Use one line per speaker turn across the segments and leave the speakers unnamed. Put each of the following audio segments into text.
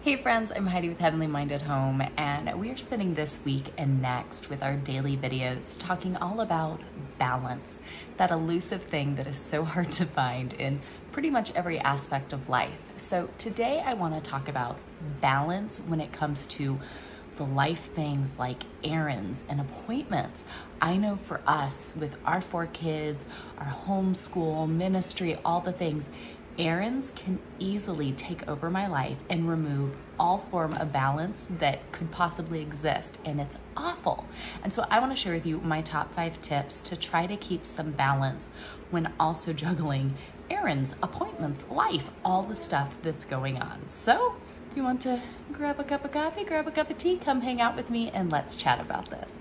Hey friends, I'm Heidi with Heavenly Minded Home, and we are spending this week and next with our daily videos talking all about balance, that elusive thing that is so hard to find in pretty much every aspect of life. So today I want to talk about balance when it comes to the life things like errands and appointments. I know for us, with our 4 kids, our homeschool, ministry, all the things, errands can easily take over my life and remove all form of balance that could possibly exist, and it's awful. And so I want to share with you my top 5 tips to try to keep some balance when also juggling errands, appointments, life, all the stuff that's going on. So if you want to grab a cup of coffee, grab a cup of tea, come hang out with me and let's chat about this.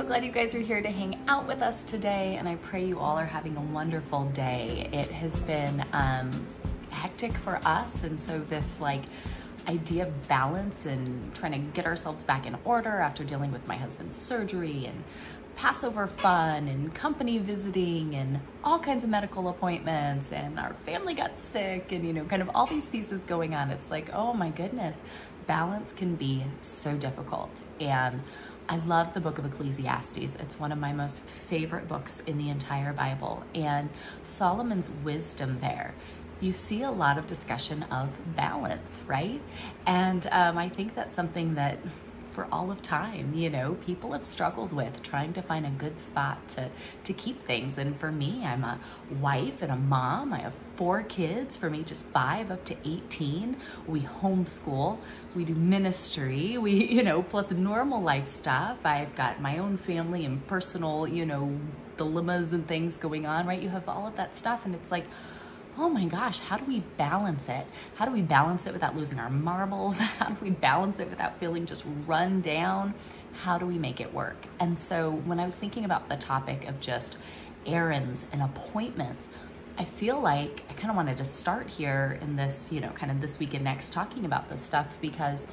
Glad you guys are here to hang out with us today, and I pray you all are having a wonderful day. It has been hectic for us, and so this idea of balance and trying to get ourselves back in order after dealing with my husband's surgery and Passover fun and company visiting and all kinds of medical appointments, and our family got sick, and kind of all these pieces going on. It's like, oh my goodness, balance can be so difficult. And I love the book of Ecclesiastes. It's one of my most favorite books in the entire Bible. And Solomon's wisdom there, you see a lot of discussion of balance, right? And I think that's something that for all of time, people have struggled with trying to find a good spot to keep things. And for me, I'm a wife and a mom. I have 4 kids, for me just 5 up to 18. We homeschool, we do ministry, we, plus normal life stuff. I've got my own family and personal, dilemmas and things going on, right? You have all of that stuff, and it's like, oh my gosh, how do we balance it? How do we balance it without losing our marbles? How do we balance it without feeling just run down? How do we make it work? And so when I was thinking about the topic of just errands and appointments, I feel like I kind of wanted to start here in this, kind of this week and next talking about this stuff, because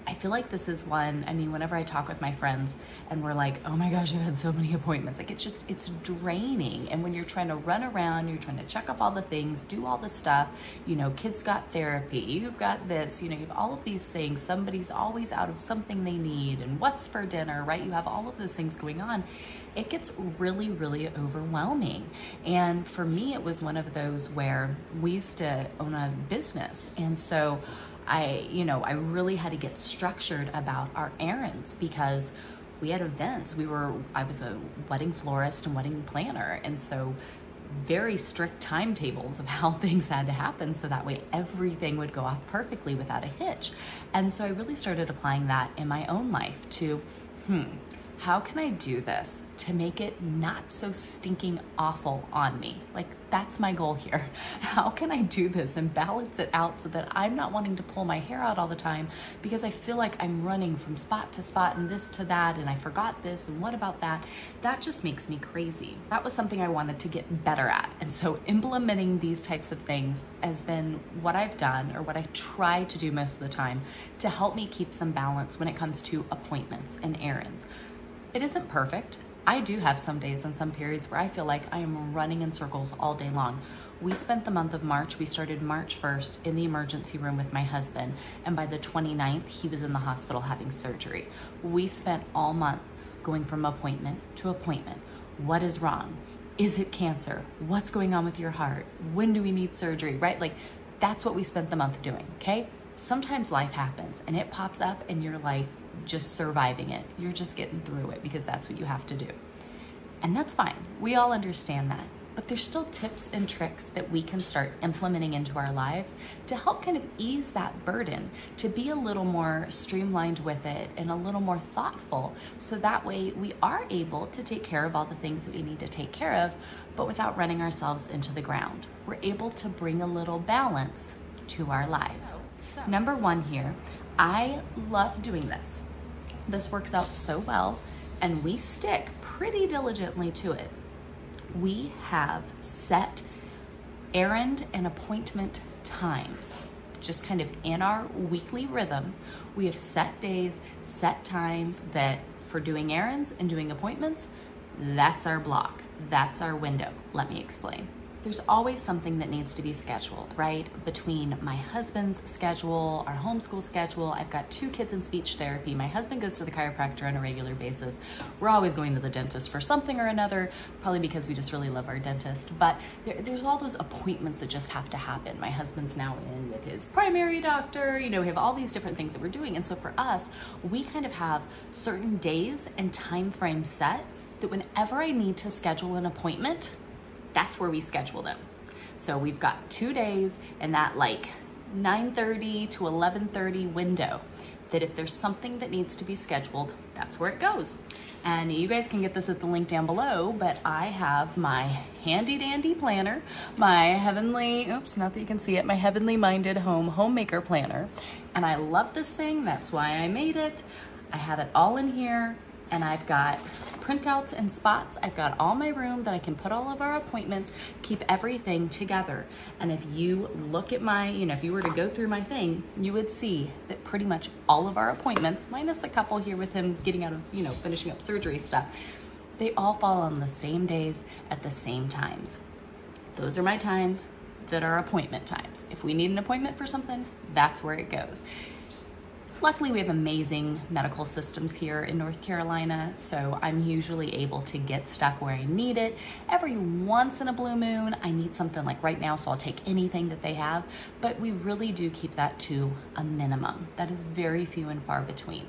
I feel like this is one, whenever I talk with my friends and we're like, oh my gosh, I've had so many appointments, it's draining. And when you're trying to run around, you're trying to check off all the things, do all the stuff, kids got therapy, you've got this, you have all of these things, somebody's always out of something they need, and what's for dinner, right? You have all of those things going on. It gets really, really overwhelming. And for me, it was one of those where we used to own a business. And so I really had to get structured about our errands, because we had events. I was a wedding florist and wedding planner. And so very strict timetables of how things had to happen, so that way everything would go off perfectly without a hitch. And so I really started applying that in my own life to, how can I do this to make it not so stinking awful on me? That's my goal here. How can I do this and balance it out so that I'm not wanting to pull my hair out all the time because I feel like I'm running from spot to spot and this to that, and I forgot this, and what about that? That just makes me crazy. That was something I wanted to get better at. And so implementing these types of things has been what I've done, or what I try to do most of the time, to help me keep some balance when it comes to appointments and errands. It isn't perfect. I do have some days and some periods where I feel like I am running in circles all day long. We spent the month of March, we started March 1st in the emergency room with my husband, and by the 29th, he was in the hospital having surgery. We spent all month going from appointment to appointment. What is wrong? Is it cancer? What's going on with your heart? When do we need surgery, right? That's what we spent the month doing, okay? Sometimes life happens and it pops up and you're just surviving it. You're just getting through it because that's what you have to do. And that's fine. We all understand that. But there's still tips and tricks that we can start implementing into our lives to help kind of ease that burden, to be a little more streamlined with it and a little more thoughtful, so that way we are able to take care of all the things that we need to take care of, but without running ourselves into the ground. We're able to bring a little balance to our lives. Number 1 here, I love doing this. This works out so well, and we stick pretty diligently to it. We have set errand and appointment times. just kind of in our weekly rhythm, we have set days, set times that for doing errands and doing appointments, that's our block. That's our window. Let me explain. There's always something that needs to be scheduled, right? Between my husband's schedule, our homeschool schedule, I've got 2 kids in speech therapy. My husband goes to the chiropractor on a regular basis. We're always going to the dentist for something or another, probably because we just really love our dentist. But there's all those appointments that just have to happen. My husband's now in with his primary doctor. You know, we have all these different things that we're doing. And so for us, we kind of have certain days and time frames set that whenever I need to schedule an appointment, that's where we schedule them. So we've got 2 days in that like 9:30 to 11:30 window that if there's something that needs to be scheduled, that's where it goes. And you guys can get this at the link down below, but I have my handy dandy planner, my heavenly, oops, not that you can see it, my heavenly minded homemaker planner. And I love this thing, that's why I made it. I have it all in here, and I've got printouts and spots. I've got all my room that I can put all of our appointments, keep everything together. And if you look at my, if you were to go through my thing, you would see that pretty much all of our appointments, minus a couple here with him getting out of, finishing up surgery stuff, they all fall on the same days at the same times. Those are my times that are appointment times. If we need an appointment for something, that's where it goes. Luckily, we have amazing medical systems here in North Carolina, so I'm usually able to get stuff where I need it. Every once in a blue moon, I need something like right now, so I'll take anything that they have, but we really do keep that to a minimum. That is very few and far between.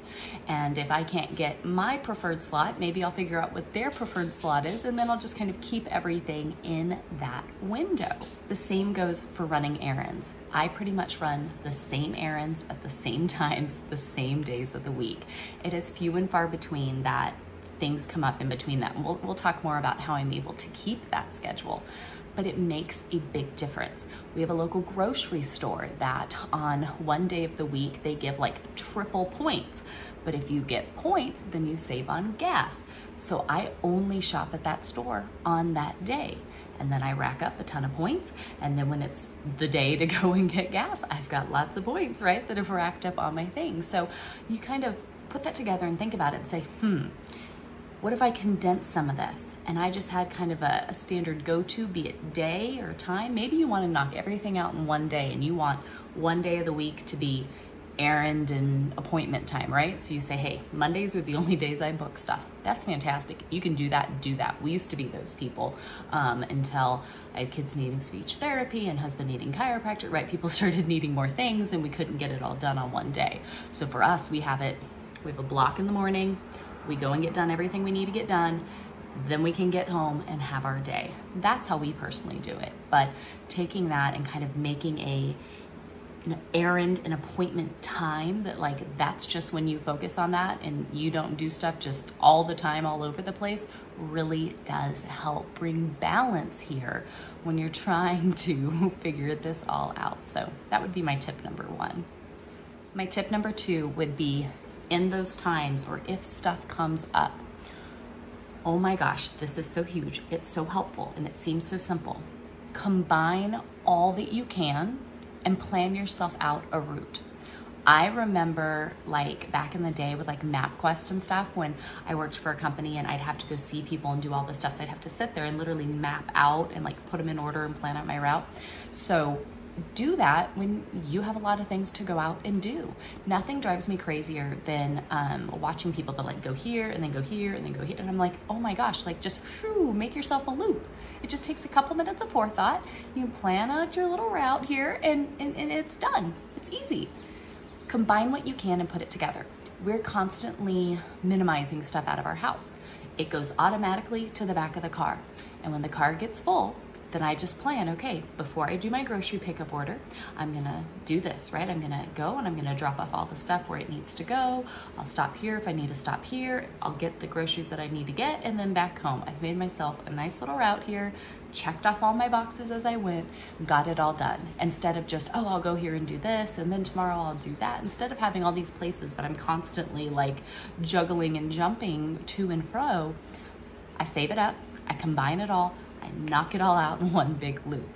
And if I can't get my preferred slot, maybe I'll figure out what their preferred slot is, and then I'll just kind of keep everything in that window. The same goes for running errands. I pretty much run the same errands at the same times, the same days of the week. It is few and far between that things come up in between that. And we'll talk more about how I'm able to keep that schedule, but it makes a big difference. We have a local grocery store that on one day of the week, they give like triple points. But if you get points, then you save on gas. So I only shop at that store on that day. And then I rack up a ton of points. And then when it's the day to go and get gas, I've got lots of points, right, that have racked up on my things. So you kind of put that together and think about it and say, what if I condense some of this? And I just had kind of a standard go-to, be it day or time. Maybe you want to knock everything out in one day and you want one day of the week to be errand and appointment time, right? So you say, hey, Mondays are the only days I book stuff. That's fantastic. If you can do that, do that. We used to be those people until I had kids needing speech therapy and husband needing chiropractor, right? People started needing more things and we couldn't get it all done on one day. So for us, we have a block in the morning. We go and get done everything we need to get done. Then we can get home and have our day. That's how we personally do it. But taking that and kind of making an errand, an appointment time that that's just when you focus on that and you don't do stuff just all the time all over the place really does help bring balance here when you're trying to figure this all out. So that would be my tip number 1. My tip number 2 would be in those times or if stuff comes up. Oh my gosh, this is so huge. It's so helpful and it seems so simple. Combine all that you can and plan yourself out a route. I remember back in the day with MapQuest and stuff when I worked for a company and I'd have to go see people and do all this stuff. So I'd have to sit there and literally map out and put them in order and plan out my route. So do that when you have a lot of things to go out and do. Nothing drives me crazier than watching people that go here and then go here and then go here. And I'm like, oh my gosh, just make yourself a loop. It just takes a couple minutes of forethought. You plan out your little route here and it's done. It's easy. Combine what you can and put it together. We're constantly minimizing stuff out of our house. It goes automatically to the back of the car. And when the car gets full, then I just plan, okay, before I do my grocery pickup order, I'm gonna do this, right? I'm gonna go and I'm gonna drop off all the stuff where it needs to go. I'll stop here if I need to stop here. I'll get the groceries that I need to get and then back home. I've made myself a nice little route here, checked off all my boxes as I went, got it all done. Instead of just, oh, I'll go here and do this and then tomorrow I'll do that. Instead of having all these places that I'm constantly juggling and jumping to and fro, I save it up, I combine it all, I knock it all out in one big loop.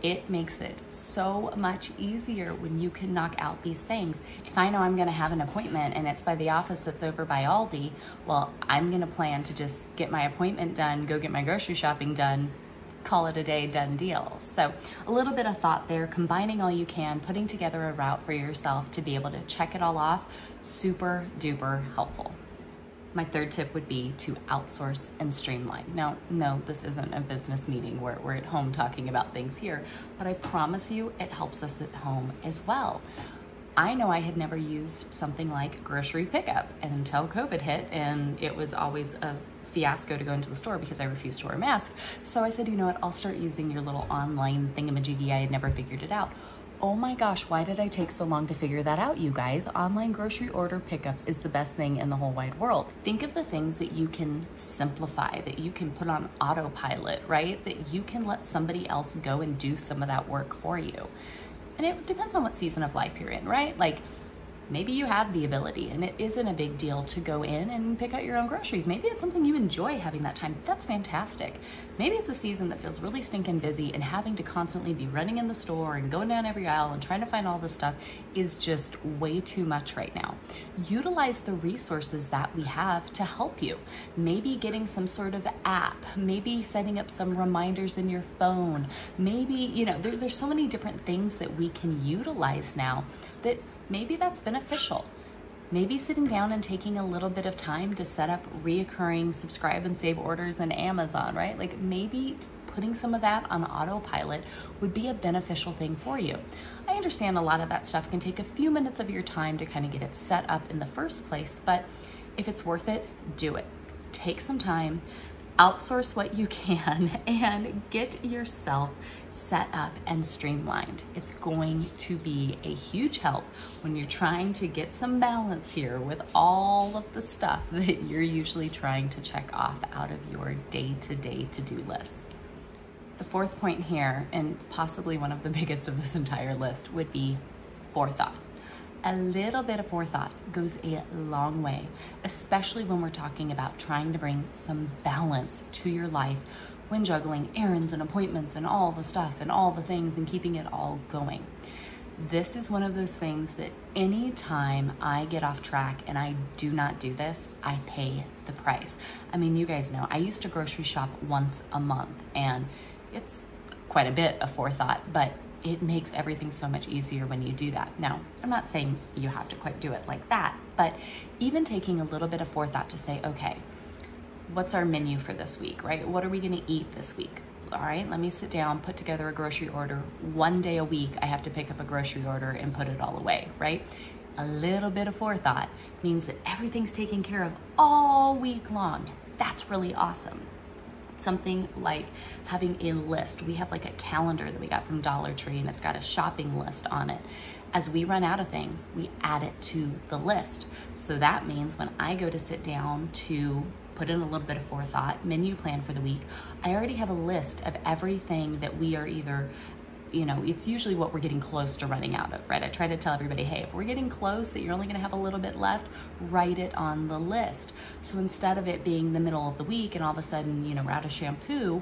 It makes it so much easier when you can knock out these things. If I know I'm gonna have an appointment and it's by the office that's over by Aldi, well, I'm gonna plan to just get my appointment done, go get my grocery shopping done, call it a day, done deal. So a little bit of thought there, combining all you can, putting together a route for yourself to be able to check it all off, super duper helpful. My third tip would be to outsource and streamline. Now, no, this isn't a business meeting where we're at home talking about things here, but I promise you it helps us at home as well. I know I had never used something like grocery pickup until COVID hit, and it was always a fiasco to go into the store because I refused to wear a mask. So I said, you know what, I'll start using your little online thingamajiggy. I had never figured it out. Oh my gosh, why did I take so long to figure that out, you guys? Online grocery order pickup is the best thing in the whole wide world. Think of the things that you can simplify, that you can put on autopilot, right? That you can let somebody else go and do some of that work for you. And it depends on what season of life you're in, right? Like, maybe you have the ability and it isn't a big deal to go in and pick out your own groceries. Maybe it's something you enjoy having that time. That's fantastic. Maybe it's a season that feels really stinking busy and having to constantly be running in the store and going down every aisle and trying to find all this stuff is just way too much right now. Utilize the resources that we have to help you. Maybe getting some sort of app, maybe setting up some reminders in your phone. Maybe, you know, there's so many different things that we can utilize now that maybe that's beneficial. Maybe sitting down and taking a little bit of time to set up reoccurring subscribe and save orders in Amazon, right? Like maybe putting some of that on autopilot would be a beneficial thing for you. I understand a lot of that stuff can take a few minutes of your time to kind of get it set up in the first place, but if it's worth it, do it. Take some time, outsource what you can, and get yourself set up and streamlined. It's going to be a huge help when you're trying to get some balance here with all of the stuff that you're usually trying to check off out of your day-to-day to-do list. The fourth point here, and possibly one of the biggest of this entire list, would be forethought. A little bit of forethought goes a long way, especially when we're talking about trying to bring some balance to your life when juggling errands and appointments and all the stuff and all the things and keeping it all going. This is one of those things that anytime I get off track and I do not do this, I pay the price. I mean, you guys know, I used to grocery shop once a month, and it's quite a bit of forethought, but it makes everything so much easier when you do that. Now, I'm not saying you have to quite do it like that, but even taking a little bit of forethought to say, okay, what's our menu for this week, right? What are we gonna eat this week? All right, let me sit down, put together a grocery order. One day a week, I have to pick up a grocery order and put it all away, right? A little bit of forethought means that everything's taken care of all week long. That's really awesome. Something like having a list. We have like a calendar that we got from Dollar Tree, and it's got a shopping list on it. As we run out of things, we add it to the list. So that means when I go to sit down to put in a little bit of forethought, menu plan for the week, I already have a list of everything that we are either, you know, it's usually what we're getting close to running out of, right? I try to tell everybody, hey, if we're getting close, that you're only gonna have a little bit left, write it on the list. So instead of it being the middle of the week and all of a sudden, you know, we're out of shampoo,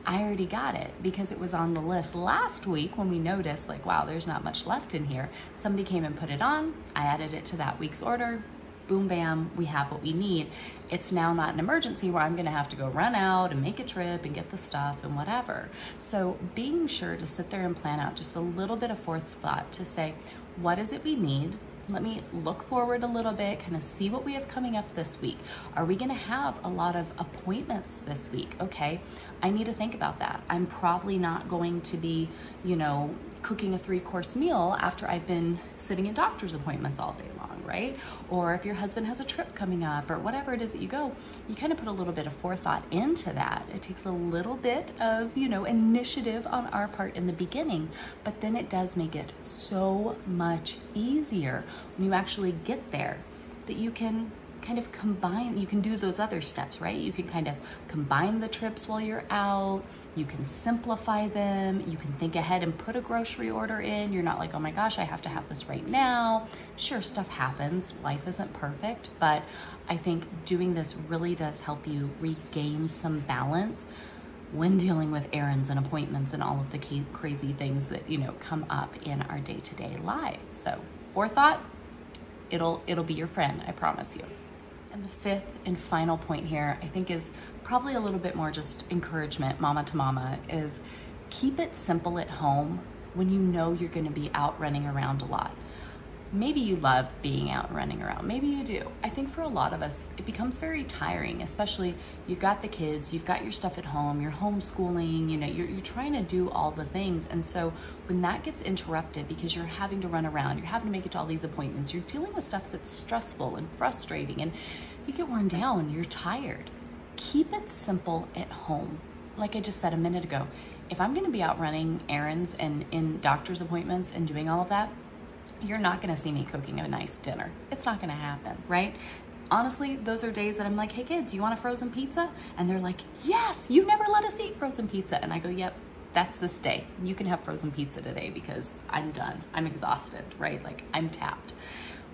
I already got it because it was on the list last week when we noticed like, wow, there's not much left in here. Somebody came and put it on, I added it to that week's order, boom, bam, we have what we need. It's now not an emergency where I'm gonna have to go run out and make a trip and get the stuff and whatever. So being sure to sit there and plan out just a little bit of forethought to say, what is it we need? Let me look forward a little bit, kind of see what we have coming up this week. Are we gonna have a lot of appointments this week? Okay, I need to think about that. I'm probably not going to be, you know, cooking a 3-course meal after I've been sitting in doctor's appointments all day long, right? Or if your husband has a trip coming up or whatever it is that you go, you kind of put a little bit of forethought into that. It takes a little bit of, you know, initiative on our part in the beginning, but then it does make it so much easier when you actually get there that you can kind of combine, you can do those other steps, right? You can kind of combine the trips while you're out, you can simplify them, you can think ahead and put a grocery order in. You're not like, oh my gosh, I have to have this right now. Sure, stuff happens, life isn't perfect, but I think doing this really does help you regain some balance when dealing with errands and appointments and all of the crazy things that, you know, come up in our day-to-day lives. So forethought, it'll be your friend, I promise you. And the fifth and final point here, I think, is probably a little bit more just encouragement, mama to mama, is keep it simple at home when you know you're going to be out running around a lot. Maybe you love being out and running around. Maybe you do. I think for a lot of us, it becomes very tiring, especially you've got the kids, you've got your stuff at home, you're homeschooling, you know, you're trying to do all the things. And so when that gets interrupted because you're having to run around, you're having to make it to all these appointments, you're dealing with stuff that's stressful and frustrating, and you get worn down, you're tired. Keep it simple at home. Like I just said a minute ago, if I'm going to be out running errands and in doctor's appointments and doing all of that, you're not going to see me cooking a nice dinner. It's not going to happen, right? Honestly, those are days that I'm like, hey kids, you want a frozen pizza? And they're like, yes, you never let us eat frozen pizza. And I go, yep, that's this day. You can have frozen pizza today because I'm done. I'm exhausted, right? Like I'm tapped.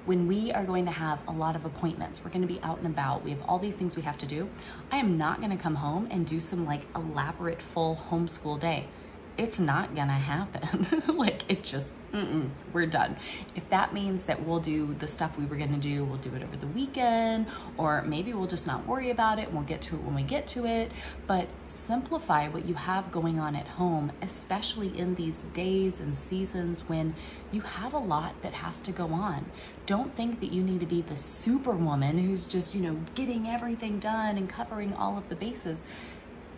When we are going to have a lot of appointments, we're going to be out and about, we have all these things we have to do, I am not going to come home and do some like elaborate full homeschool day. It's not gonna happen. Like it just, we're done. If that means that we'll do the stuff we were gonna do, we'll do it over the weekend, or maybe we'll just not worry about it and we'll get to it when we get to it. But simplify what you have going on at home, especially in these days and seasons when you have a lot that has to go on. Don't think that you need to be the superwoman who's just, you know, getting everything done and covering all of the bases.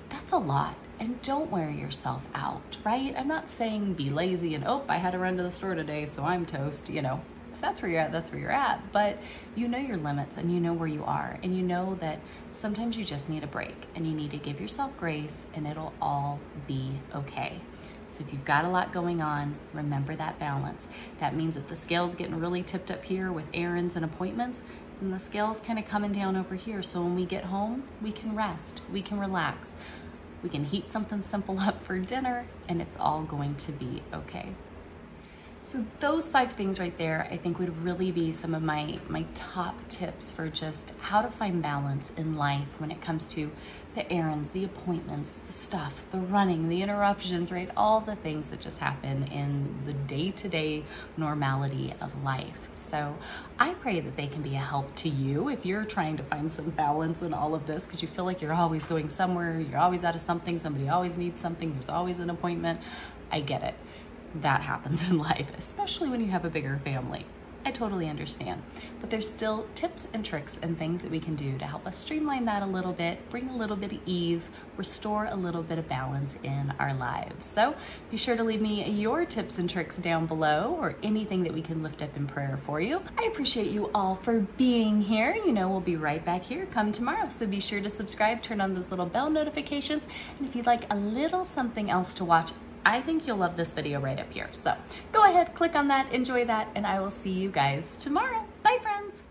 That's a lot. And don't wear yourself out, right? I'm not saying be lazy and, oh, I had to run to the store today, so I'm toast. You know, if that's where you're at, that's where you're at. But you know your limits and you know where you are. And you know that sometimes you just need a break and you need to give yourself grace and it'll all be okay. So if you've got a lot going on, remember that balance. That means if the scale's getting really tipped up here with errands and appointments, and the scale's kind of coming down over here. So when we get home, we can rest, we can relax. We can heat something simple up for dinner and it's all going to be okay. So those 5 things right there, I think would really be some of my top tips for just how to find balance in life when it comes to the errands, the appointments, the stuff, the running, the interruptions, right? All the things that just happen in the day-to-day normality of life. So I pray that they can be a help to you if you're trying to find some balance in all of this, because you feel like you're always going somewhere, you're always out of something, somebody always needs something, there's always an appointment. I get it. That happens in life, especially when you have a bigger family. I totally understand, but there's still tips and tricks and things that we can do to help us streamline that a little bit, bring a little bit of ease, restore a little bit of balance in our lives. So be sure to leave me your tips and tricks down below, or anything that we can lift up in prayer for you. I appreciate you all for being here. You know, we'll be right back here come tomorrow. So be sure to subscribe, turn on those little bell notifications. And if you'd like a little something else to watch, I think you'll love this video right up here. So go ahead, click on that, enjoy that, and I will see you guys tomorrow. Bye, friends.